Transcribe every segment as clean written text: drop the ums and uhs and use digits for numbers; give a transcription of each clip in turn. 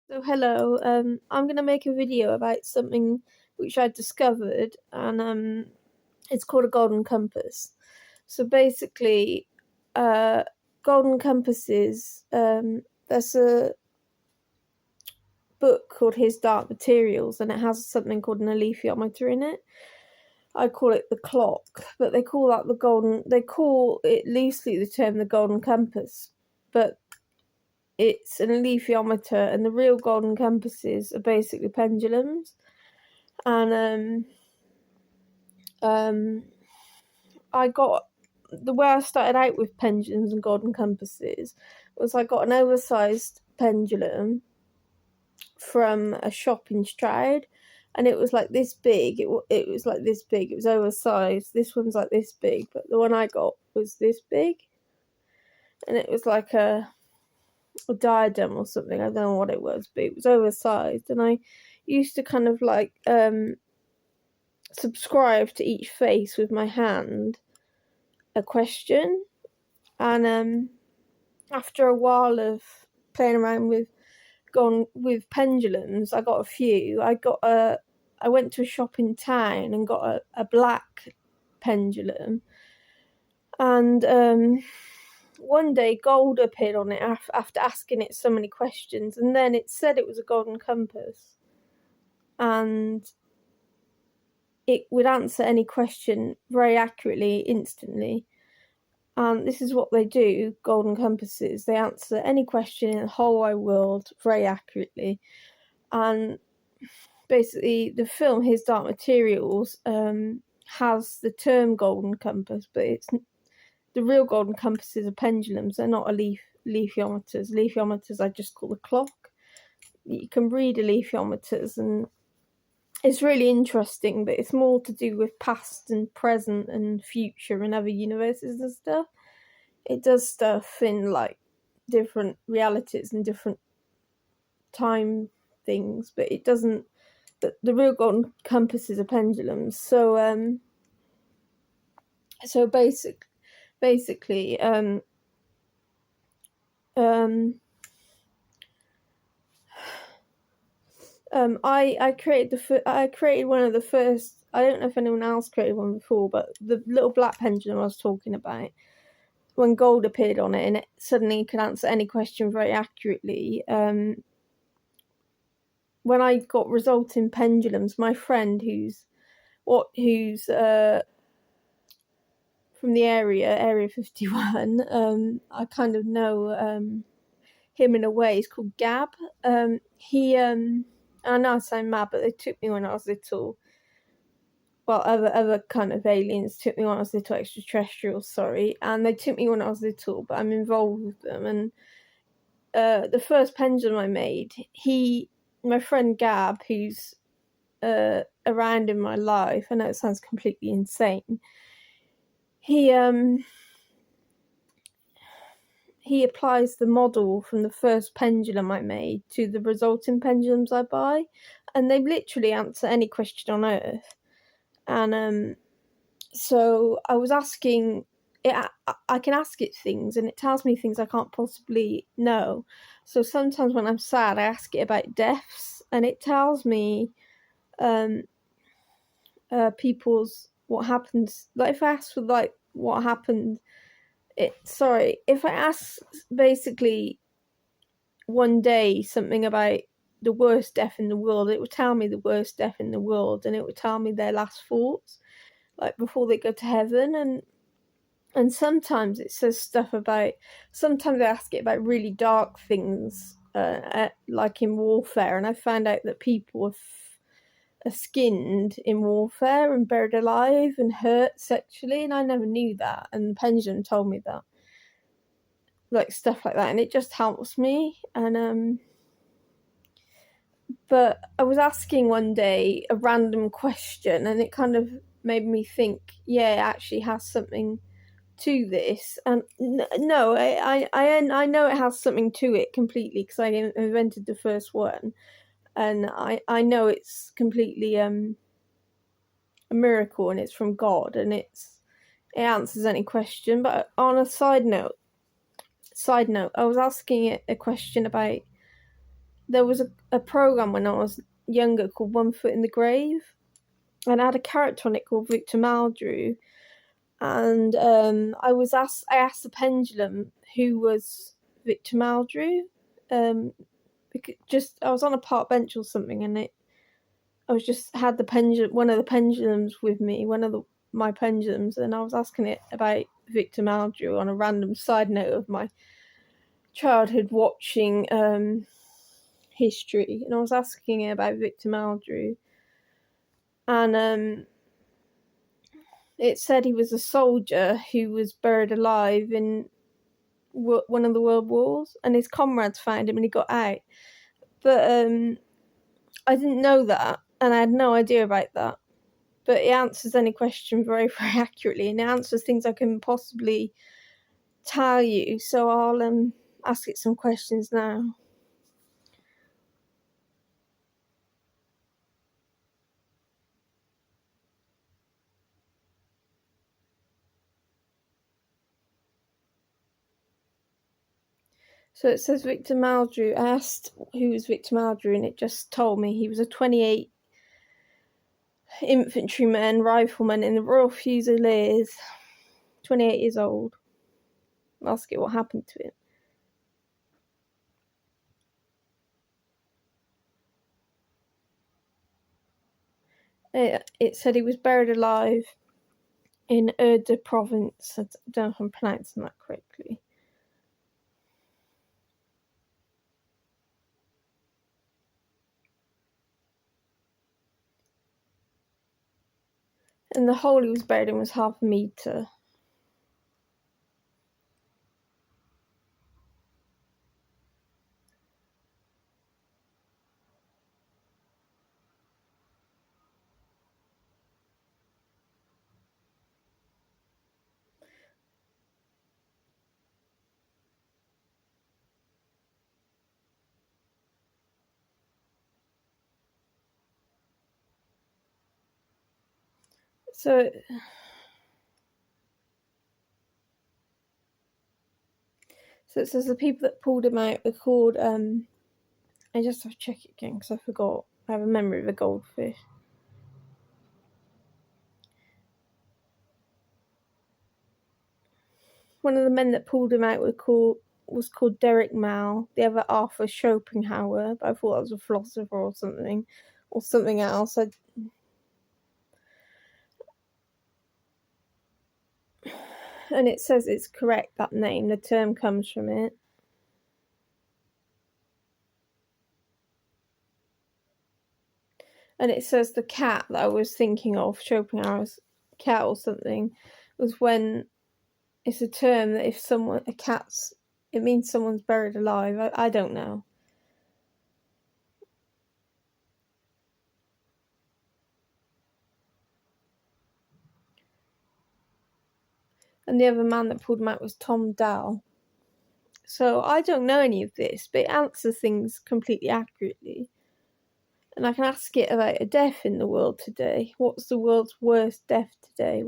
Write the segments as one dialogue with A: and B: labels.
A: So hello, I'm gonna make a video about something which I discovered, and it's called a golden compass. So basically, uh, golden compasses. There's a book called His Dark Materials, and it has something called an alethiometer in it. I call it the clock, but they call that the golden. They call it loosely the term the golden compass, but it's an alethiometer, and the real golden compasses are basically pendulums. And I got the way I started out with pendulums and golden compasses was I got an oversized pendulum from a shop in Stroud, and it was like this big. It was like this big. It was oversized. This one's like this big, but the one I got was this big, and it was like a diadem or something. I don't know what it was, but it was oversized, and I used to kind of like subscribe to each face with my hand a question, and after a while of playing around with pendulums, I got a few. I went to a shop in town and got a black pendulum, and one day gold appeared on it after asking it so many questions, and then it said it was a golden compass, and it would answer any question very accurately, instantly. And this is what they do, golden compasses. They answer any question in the whole wide world very accurately. And basically, the film His Dark Materials has the term golden compass, but it's the real golden compasses are pendulums. They're not alethiometers. Alethiometers I just call the clock. You can read alethiometers, and it's really interesting, but it's more to do with past and present and future and other universes and stuff. It does stuff in like different realities and different time things, but it doesn't. The real golden compasses are pendulums. So basically, I created one of the first. I don't know if anyone else created one before, but the little black pendulum I was talking about, when gold appeared on it and it suddenly could answer any question very accurately. When I got resulting pendulums, my friend who's from the Area 51, I kind of know him in a way. He's called Gab. I know I sound mad, but they took me when I was little. Well, other kind of aliens took me when I was little, extraterrestrials, sorry, and they took me when I was little, but I'm involved with them. And the first pendulum I made, my friend Gab, who's around in my life, I know it sounds completely insane, he applies the model from the first pendulum I made to the resulting pendulums I buy, and they literally answer any question on earth. And so I was asking it, I can ask it things, and it tells me things I can't possibly know. So sometimes when I'm sad, I ask it about deaths, and it tells me people's what happens. Like if I ask for like what happened, if I ask basically one day something about the worst death in the world, it would tell me the worst death in the world, and it would tell me their last thoughts, like before they go to heaven. And sometimes it says stuff about. Sometimes I ask it about really dark things, like in warfare, and I found out that people are skinned in warfare and buried alive and hurt sexually, and I never knew that. And the pendulum told me that, like stuff like that, and it just helps me. And but I was asking one day a random question, and it kind of made me think, yeah, it actually has something to this. And no, I know it has something to it completely, because I invented the first one, and I know it's completely a miracle, and it's from God, and it answers any question. But on a side note, I was asking it a question about there was a program when I was younger called One Foot in the Grave, and I had a character on it called Victor Maldrew, and I asked the pendulum who was Victor Maldrew, because I was on a park bench or something, and I was just had one of the pendulums with me, my pendulums, and I was asking it about Victor Maldrew on a random side note of my childhood watching history, and I was asking it about Victor Maldrew, and it said he was a soldier who was buried alive in one of the world wars, and his comrades found him and he got out. But I didn't know that, and I had no idea about that. But it answers any question very, very accurately, and it answers things I can possibly tell you. So I'll ask it some questions now. So it says Victor Maldrew. I asked who was Victor Maldrew, and it just told me he was a 28 infantryman, rifleman in the Royal Fusiliers, 28 years old. Ask it what happened to him. It said he was buried alive in Urda province. I don't know if I'm pronouncing that correctly. And the hole he was buried in was 1/2 metre. So it says the people that pulled him out were called, I just have to check it again because I forgot. I have a memory of a goldfish. One of the men that pulled him out was called Derek Mal. The other Arthur Schopenhauer, but I thought that was a philosopher or something else. And it says it's correct, that name. The term comes from it. And it says the cat that I was thinking of, Schopenhauer's cat or something, was when it's a term that if it means someone's buried alive. I don't know. And the other man that pulled him out was Tom Dall. So I don't know any of this, but it answers things completely accurately. And I can ask it about a death in the world today. What's the world's worst death today?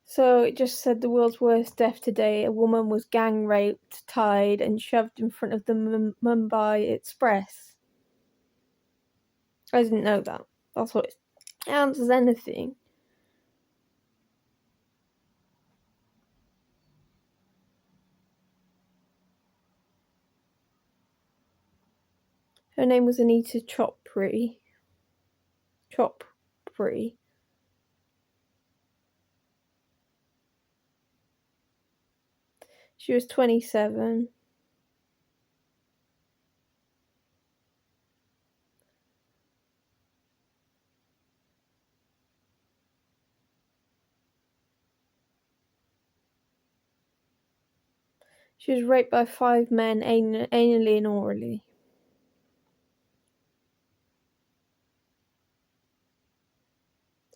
A: So it just said the world's worst death today. A woman was gang raped, tied, and shoved in front of the Mumbai Express. I didn't know that. That's what it answers anything. Her name was Anita Chopri. She was 27. She was raped by 5 men anally and orally.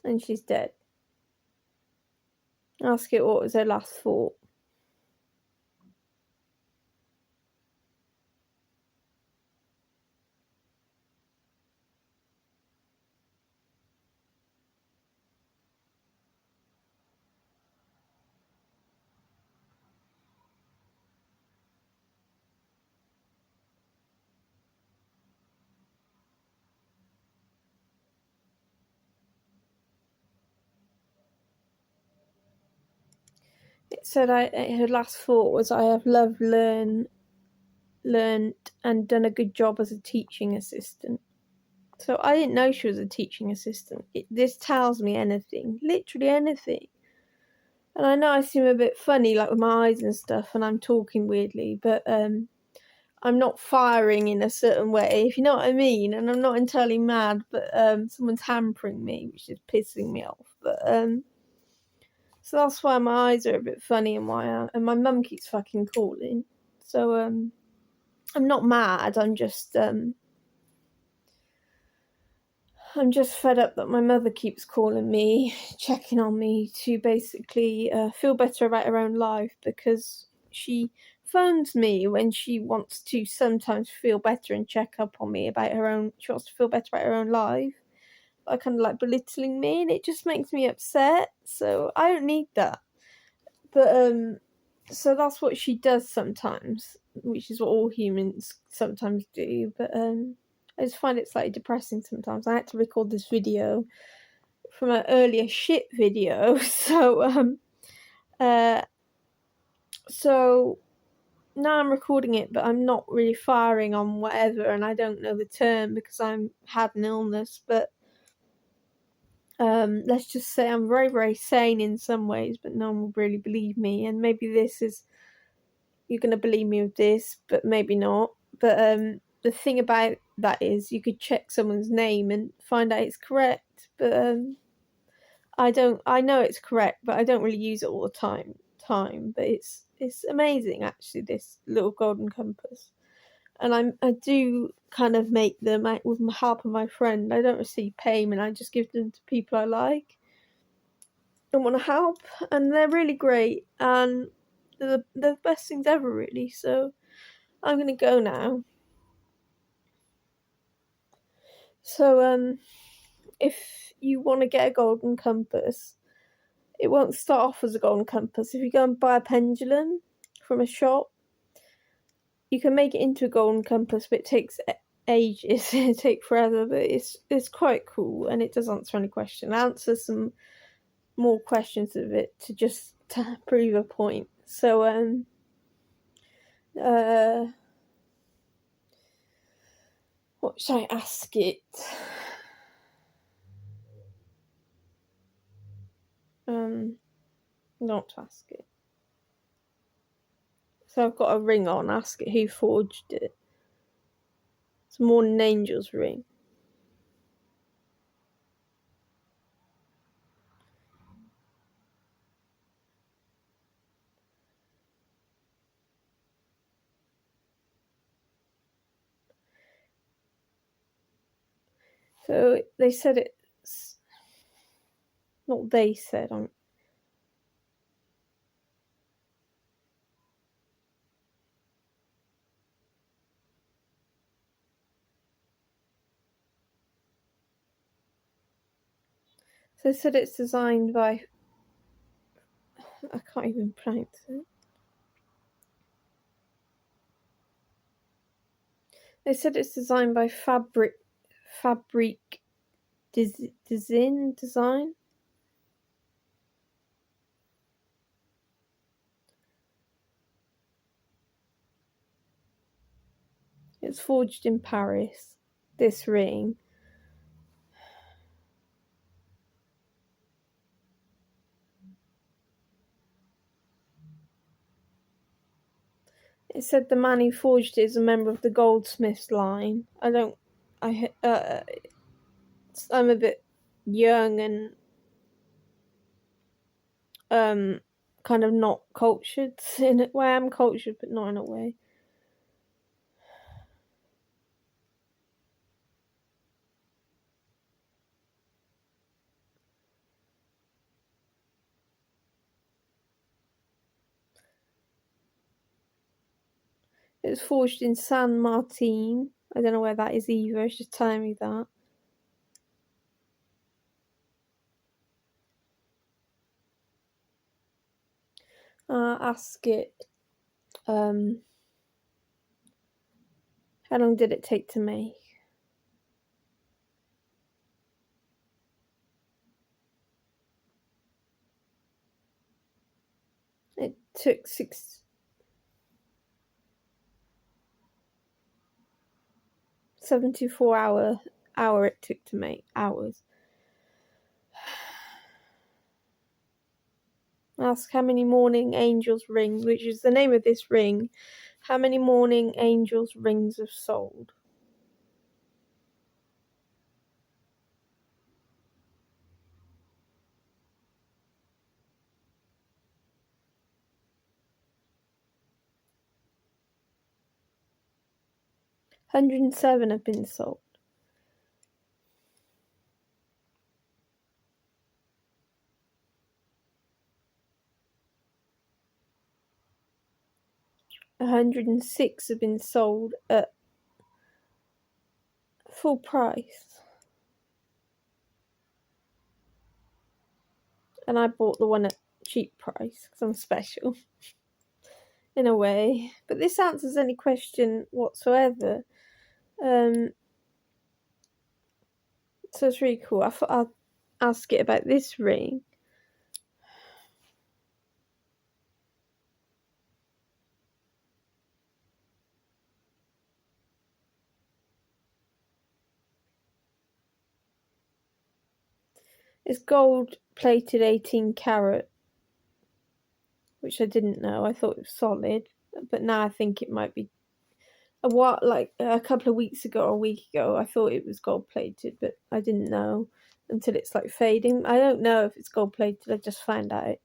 A: And she's dead. Ask it what was her last thought. it said her last thought was, "I have loved, learned and done a good job as a teaching assistant." So I didn't know she was a teaching assistant. This tells me anything, literally anything. And I know I seem a bit funny, like with my eyes and stuff, and I'm talking weirdly, but I'm not firing in a certain way, if you know what I mean. And I'm not entirely mad, but someone's hampering me, which is pissing me off. But so that's why my eyes are a bit funny, and my mum keeps fucking calling. So I'm not mad. I'm just fed up that my mother keeps calling me, checking on me to basically feel better about her own life, because she phones me when she wants to sometimes feel better and check up on me about her own. She wants to feel better about her own life, by kind of like belittling me, and it just makes me upset. So I don't need that. But so that's what she does sometimes, which is what all humans sometimes do. But I just find it slightly depressing sometimes. I had to record this video from an earlier shit video, so so now I'm recording it, but I'm not really firing on whatever, and I don't know the term because I'm had an illness. But let's just say I'm very, very sane in some ways, but no one will really believe me. And maybe you're gonna believe me with this, but maybe not. But the thing about that is, you could check someone's name and find out it's correct. But I know it's correct, but I don't really use it all the time. But it's amazing, actually, this little golden compass. And I do kind of make them with the help of my friend. I don't receive payment. I just give them to people I like and want to help, and they're really great, and they're the best things ever, really. So I'm gonna go now. So if you want to get a golden compass, it won't start off as a golden compass. If you go and buy a pendulum from a shop, you can make it into a golden compass, but it takes ages. It takes forever, but it's quite cool, and it does answer any question. It answers some more questions of it to prove a point. So what should I ask it? Not ask it. So I've got a ring on. Ask it who forged it. It's a Morning Angel's ring. So they said it's not. They said So they said it's designed by. I can't even pronounce it. They said it's designed by Fabric Design. It's forged in Paris. This ring. It said the man who forged it is a member of the goldsmiths line. I'm a bit young and kind of not cultured in a way. I'm cultured, but not in a way. It was forged in San Martin. I don't know where that is either. It's just telling me that. Ask it. How long did it take to make? It took 74 hour it took to make. Hours. Ask how many morning angels rings, which is the name of this ring. How many morning angels rings have sold? $107 have been sold. $106 have been sold at full price. And I bought the one at cheap price because I'm special. In a way. But this answers any question whatsoever. So it's really cool. I thought I'll ask it about this ring. It's gold plated 18 carat, which I didn't know. I thought it was solid, but now I think it might be like a couple of weeks ago or a week ago. I thought it was gold plated, but I didn't know until it's like fading. I don't know if it's gold plated. I just found out.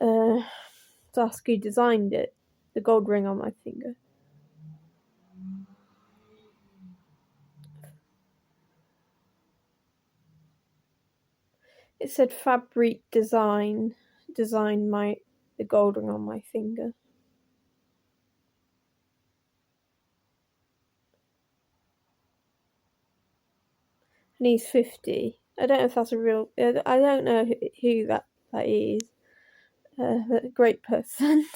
A: To ask who designed it. The gold ring on my finger. It said Fabrique Design designed the gold ring on my finger. And he's 50. I don't know if that's a real. I don't know who that is. A great person.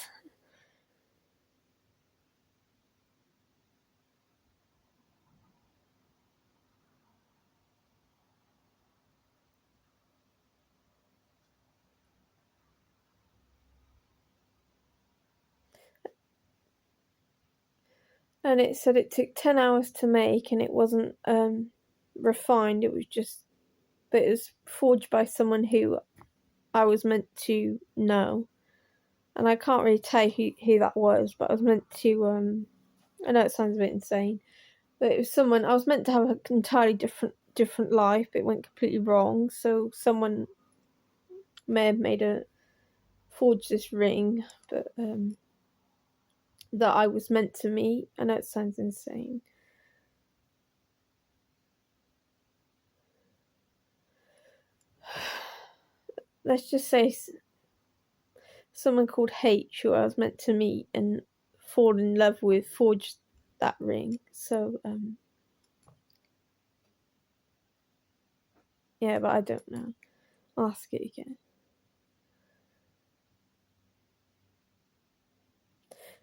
A: And it said it took 10 hours to make, and it wasn't refined. It was just, but it was forged by someone who I was meant to know. And I can't really tell who that was, but I was meant to. I know it sounds a bit insane, but it was someone I was meant to have an entirely different life, but it went completely wrong. So someone may have forged this ring, but that I was meant to meet. I know it sounds insane. Let's just say someone called H, who I was meant to meet and fall in love with, forged that ring. So yeah, but I don't know. I'll ask it again.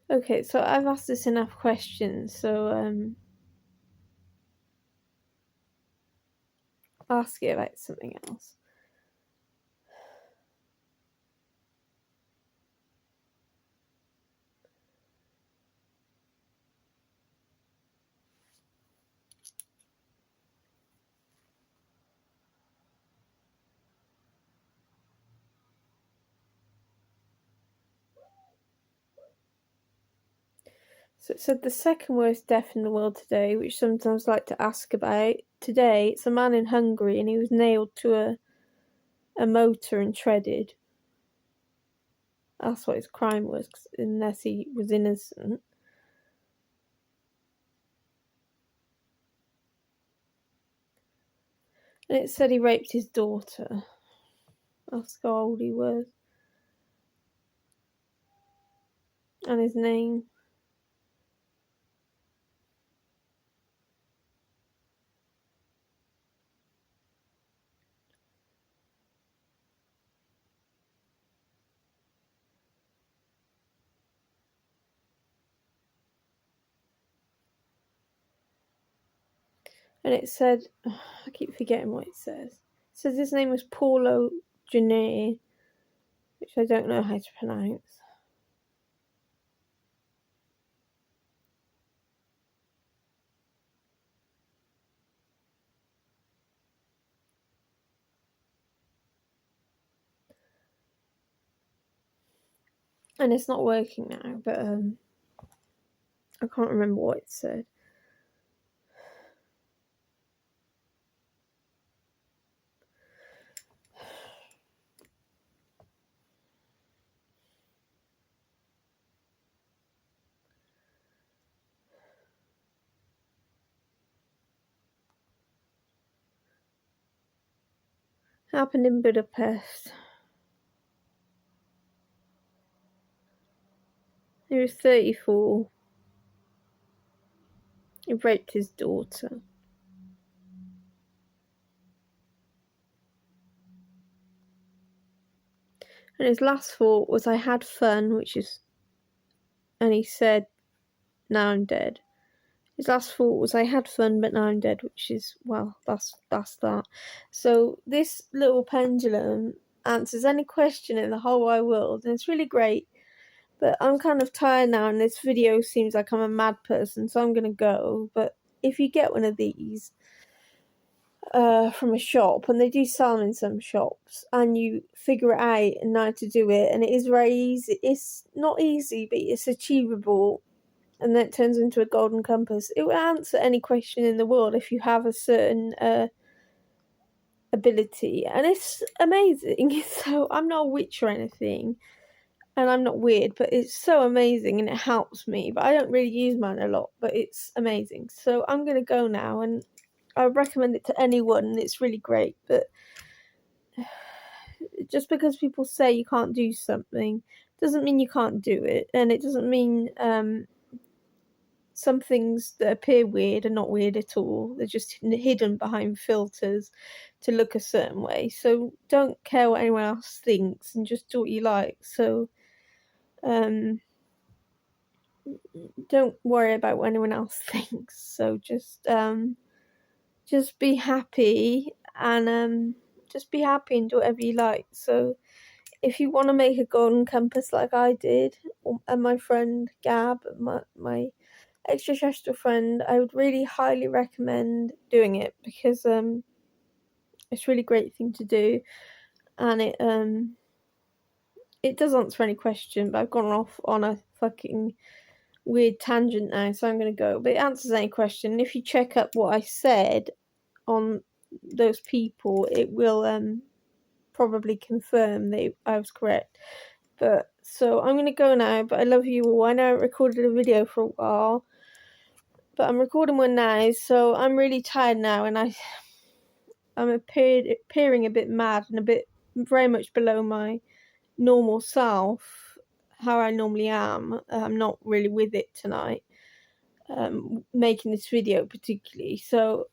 A: Okay, so I've asked this enough questions, so I'll ask it about something else. So it said the second worst death in the world today, which sometimes I like to ask about. Today, it's a man in Hungary, and he was nailed to a motor and shredded. That's what his crime was, unless he was innocent. And it said he raped his daughter. Ask how old he was. And his name. And it said, I keep forgetting what it says. It says his name was Paulo Gené, which I don't know how to pronounce. and it's not working now, but I can't remember what it said. Happened in Budapest. He was 34. He raped his daughter. And his last thought was, "I had fun," and he said, "Now I'm dead." His last thought was, "I had fun, but now I'm dead," which is, well, that's that. So this little pendulum answers any question in the whole wide world, and it's really great. But I'm kind of tired now, and this video seems like I'm a mad person, so I'm gonna go. But if you get one of these from a shop, and they do sell them in some shops, and you figure it out and know how to do it, and it is very easy. It's not easy, but it's achievable. And then it turns into a golden compass. It will answer any question in the world if you have a certain ability, and it's amazing. So I'm not a witch or anything, and I'm not weird, but it's so amazing and it helps me. But I don't really use mine a lot, but it's amazing. So I'm gonna go now, and I recommend it to anyone. It's really great, but just because people say you can't do something doesn't mean you can't do it, and it doesn't mean some things that appear weird are not weird at all. They're just hidden behind filters to look a certain way. So don't care what anyone else thinks, and just do what you like. So don't worry about what anyone else thinks. So just be happy, and just be happy and do whatever you like. So if you want to make a golden compass like I did, and my friend Gab, my extraterrestrial friend, I would really highly recommend doing it, because it's a really great thing to do, and it does answer any question. But I've gone off on a fucking weird tangent now, so I'm gonna go. But it answers any question. If you check up what I said on those people, it will probably confirm that I was correct. But so I'm gonna go now, but I love you all. I know I recorded a video for a while, but I'm recording one now, so I'm really tired now, and I'm appearing a bit mad and a bit very much below my normal self, how I normally am. I'm not really with it tonight, making this video particularly. So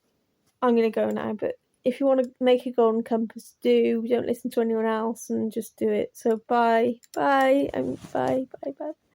A: I'm gonna go now, but if you want to make a golden compass, don't listen to anyone else and just do it. So bye, bye, bye.